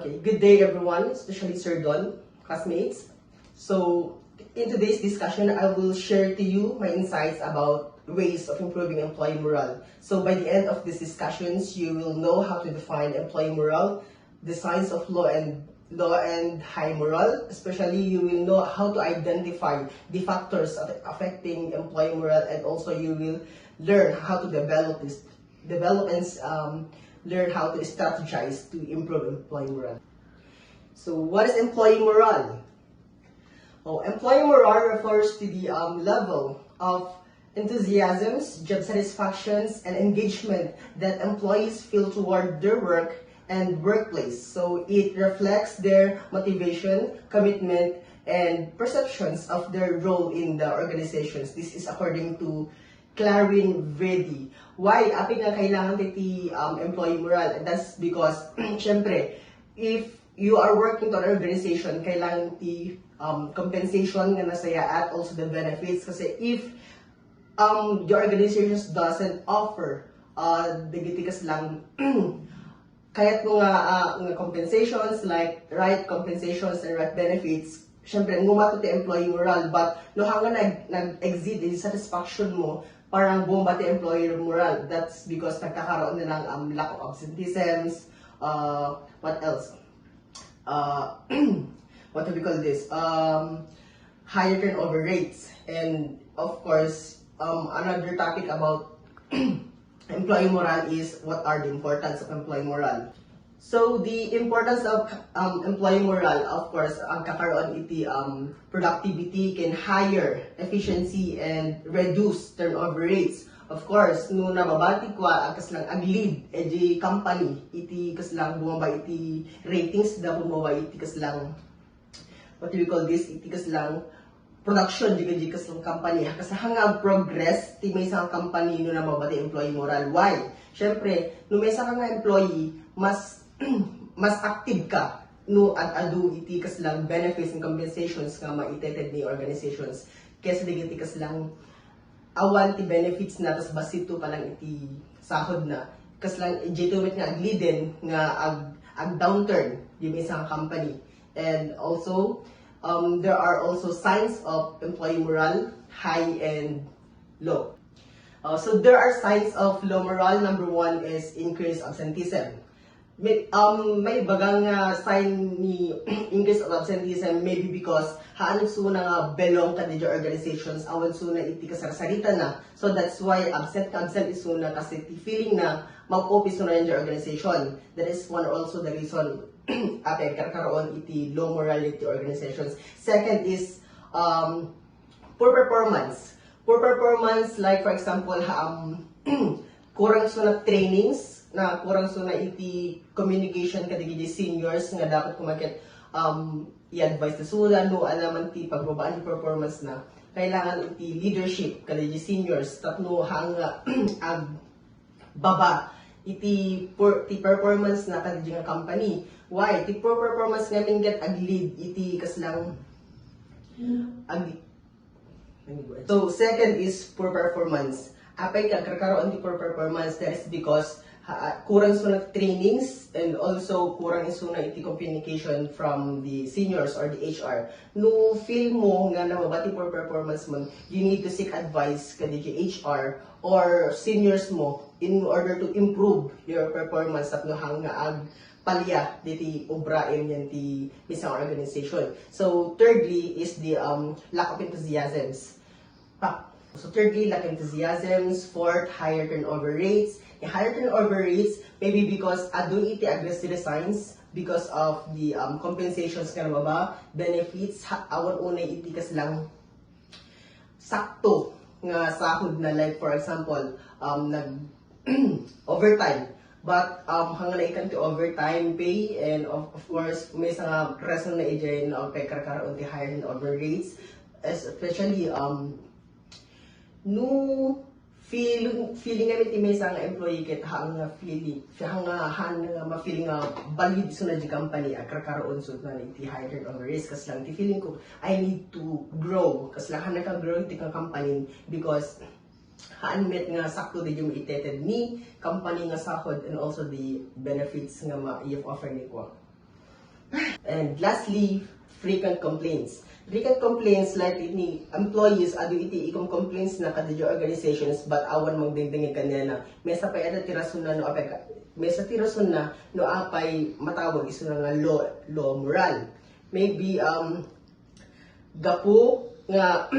Okay, good day everyone, especially Sir Don, classmates. So, in today's discussion, I will share to you my insights about ways of improving employee morale. So, by the end of these discussions, you will know how to define employee morale, the signs of low and high morale. Especially, you will know how to identify the factors affecting employee morale, and also you will learn how to develop and learn how to strategize to improve employee morale. So, what is employee morale? Oh, employee morale refers to the level of enthusiasms, job satisfactions, and engagement that employees feel toward their work and workplace. So it reflects their motivation, commitment, and perceptions of their role in the organizations. This is according to Clarine Vredi. Why apit nga kailangan ti employee morale? That's because, syempre, if you are working to an organization, kailangan ti compensation nga nasaya at also the benefits. Kasi if your organization doesn't offer digitikas lang kahit mga compensations, like right compensations and right benefits, syempre ngumato ti employee morale, but no hanga nag-exceed the satisfaction mo, parang bomba ti employee morale. That's because nagkakaroon na ng lack of absenteeisms, what else? What do we call this? Higher turnover rates. And of course, another topic about employee morale is what are the importance of employee morale. So the importance of employee morale, of course, ang kakaroon iti productivity, can higher efficiency and reduce turnover rates. Of course, no nababati kwa ang kaslang ag-lead edi company iti kaslang bumaba iti ratings da bumaba iti kaslang what do we call this, iti kaslang production di kaslang company kaslang nga progress ti may isang company no nababati employee morale. Why? Syempre, no may isang nga employee mas active ka no adu iti kaslang benefits and compensations nga maiteted ni organizations kaysa di kaslang awan ti benefits na tas basito pa lang iti sahod na kaslang legitimate nga agliden nga ag downturn di may isang company. And also there are also signs of employee morale, high and low. So there are signs of low morale. Number one is increased absenteeism. May bagang sign ni increase of absenteeism, maybe because haanong suna nga belong ka di organizations, awan suna iti kasarasarita na. So that's why absent is suna kasi ti feeling na mag-office suna yung organization. That is one also the reason ate kakaroon iti low morality organizations. Second is poor performance. Poor performance, like for example, kurang suna trainings, na kurang suna iti communication kadagiti seniors nga dapat kumakit i-advise na sula no alaman ti pagbabaan ti performance na kailangan iti leadership kadagiti seniors tapno hanga ag baba iti performance na kadagiti nga company. Why? Ti poor performance nga mingat ag lead iti kaslang So second is poor performance. Apay kakaroon ti poor performance, that is because kurang suna trainings and also kurang suna iti communication from the seniors or the HR. No feel mo nga nababati for performance mo, you need to seek advice kadi HR or seniors mo in order to improve your performance at no hanga ag palya diti obraen yan ti isang organization. So thirdly is the lack of enthusiasms. So thirdly, lack of enthusiasms. Fourth, higher turnover rates. The higher turnover rates maybe because adun iti aggressive signs because of the compensations nga baba, benefits, awan unay iti kaslang sakto nga sahod na, like for example, nag overtime. But hanga na ikan ti overtime pay, and of course may nga reason na ijay na kay kakaroon ti higher turnover rates, especially no feeling namin ti may isang employee ket hanga feeling ma-feeling nga valid so na di company kakaroon so na iti higher turnover rates kas lang ti feeling ko I need to grow kas lang hana ka grow iti ka company because haan-met nga sakto di yung iteted ni company nga sahod and also the benefits nga ma-offer ni ko. And lastly, frequent complaints. Frequent complaints like ini employees adu iti ikom complaints na kada organizations but awan magdingdingi kanya na mesa pa ada tirason na no apay mesa tirason na no apay matawag iso nga law moral. Maybe gapo nga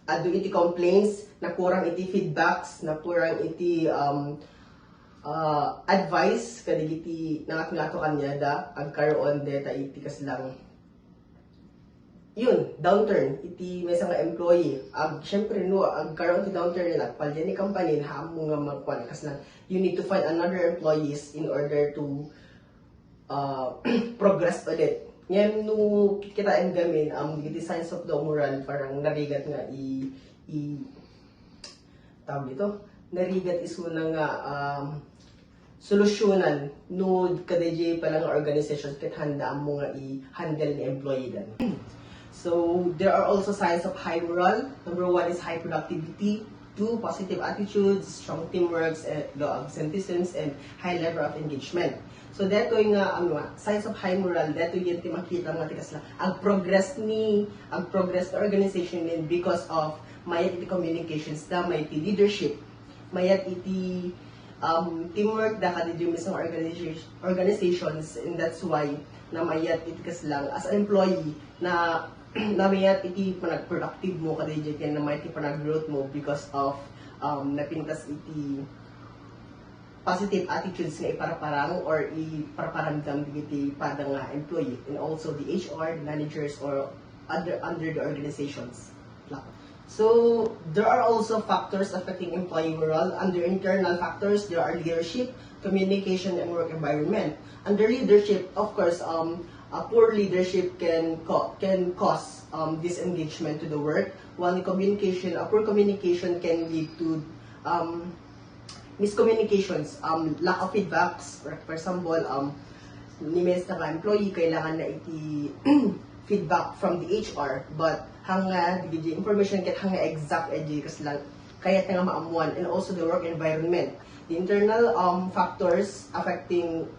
adu iti complaints na kurang iti feedbacks na kurang iti advice kadigiti nangat-ngato kanya da agkaroon deta iti kaslang yun downturn iti may nga employee syempre no agkaroon ti downturn nila palya ni company hamo nga magkuan kaslang you need to find another employees in order to progress ulit. Ngayon, no kita ang gamin, the signs of the moral, parang narigat nga tawag dito, narigat iso na nga solusyonan no kadayjay palang organization ket handa mo nga i-handle ni employee dan. So, there are also signs of high moral. Number 1 is high productivity. 2, positive attitudes, strong teamwork, low absenteeisms, and high level of engagement. So, dito yung signs of high moral, dito yung makita nga tikas lang. Ang progress na organization din because of mayat iti communications da, mayat iti leadership, mayat iti teamwork da kadidyo mismo organizations, and that's why na mayat iti kas lang as an employee na mayat iti panag-productive mo kadidyo yan na mayat iti panag-growth mo because of napintas iti positive attitudes nga iparaparang or iparaparamdam digiti pada nga employee, and also the HR, managers, or under the organizations. So, there are also factors affecting employee morale. Under internal factors, there are leadership, communication, and work environment. Under leadership, of course, a poor leadership can cause disengagement to the work, while the communication, a poor communication can lead to miscommunications, lack of feedbacks. For example, ni mesa nga employee kailangan na iti feedback from the HR, but hanga the information ket hanga exact kasi lang kaya nga maamuan. And also the work environment, the internal factors affecting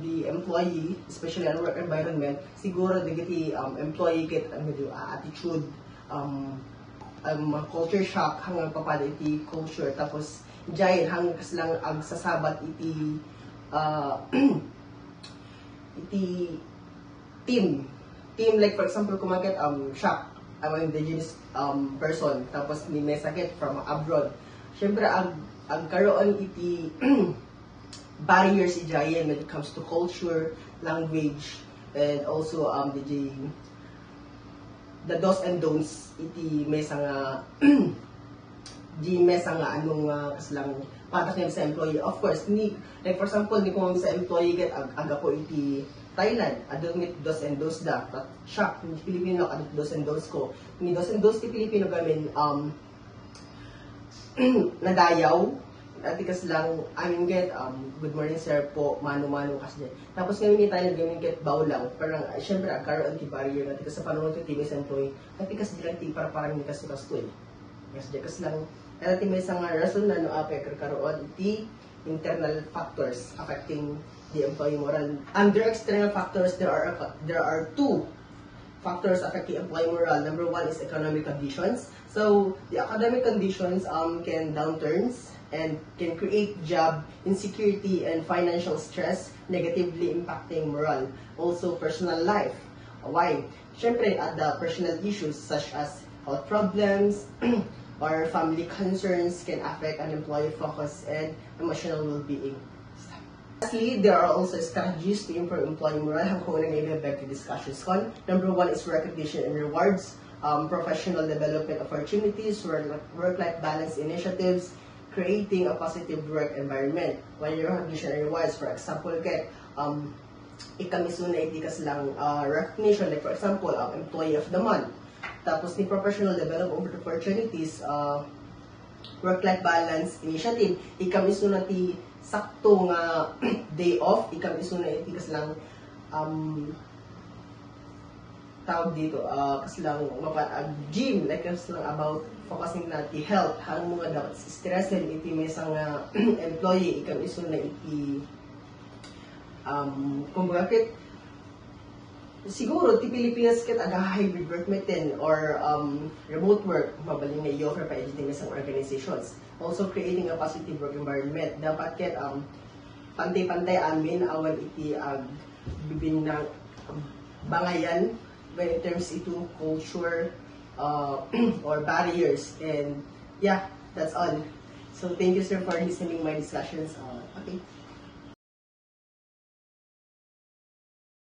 the employee, especially ang work environment, siguro digiti employee ket attitude, culture shock hanga papada iti culture, tapos jay hang kaslang ag sasabat iti iti team like for example kumaget shock among indigenous person tapos ni may sakit from abroad, syempre ag karoon iti barriers ijayan when it comes to culture, language, and also the do's and don'ts iti may nga di mesa nga anong kaslang patak niya sa employee. Of course, like for example, ni kung sa employee get aga po iti Thailand, adong mit dos and dos da. But shock, ni Pilipino adong dos and dos ko. Ni dos and dos ti Pilipino gamin nadayaw. Ati kas lang amin get good morning sir po, mano-mano kas dyan. Tapos ngayon ni Thailand gamin get bawlaw. Parang syempre agkaroon ti barrier na tikas sa panunod ti sa employee. Ati kas dilang ti para parang ni kas to eh. Kas lang ati may isang rason na no apek karoon iti internal factors affecting the employee moral. Under external factors, there are 2 factors affecting employee moral. Number 1 is economic conditions. So the academic conditions can downturns and can create job insecurity and financial stress, negatively impacting morale. Also personal life. Why? Syempre at the personal issues such as health problems or family concerns can affect an employee focus and emotional well-being. Lastly, there are also strategies to improve employee morale. Kung ano nga back to discussions kon. Number 1 is recognition and rewards, professional development opportunities, work-life balance initiatives, creating a positive work environment. When your recognition and rewards, for example, kay ikamisuna iti kas lang recognition, like for example, employee of the month. Tapos ni professional development opportunities, work-life balance initiative, ikamisuna ti sakto nga day off, ikamisuna iti kas lang tawag dito, kas lang gym, like kas lang about focusing na ti health, hang mga dapat stress and iti may isang employee, ikamisuna iti kung bakit siguro ti Pilipinas ket aga hybrid work meten or remote work mabaling na i-offer pa editing sa organizations. Also creating a positive work environment. Dapat ket pantay-pantay amin awan iti bibin ng bangayan when it terms into culture or barriers. And yeah, that's all. So thank you, sir, for listening my discussions. Okay.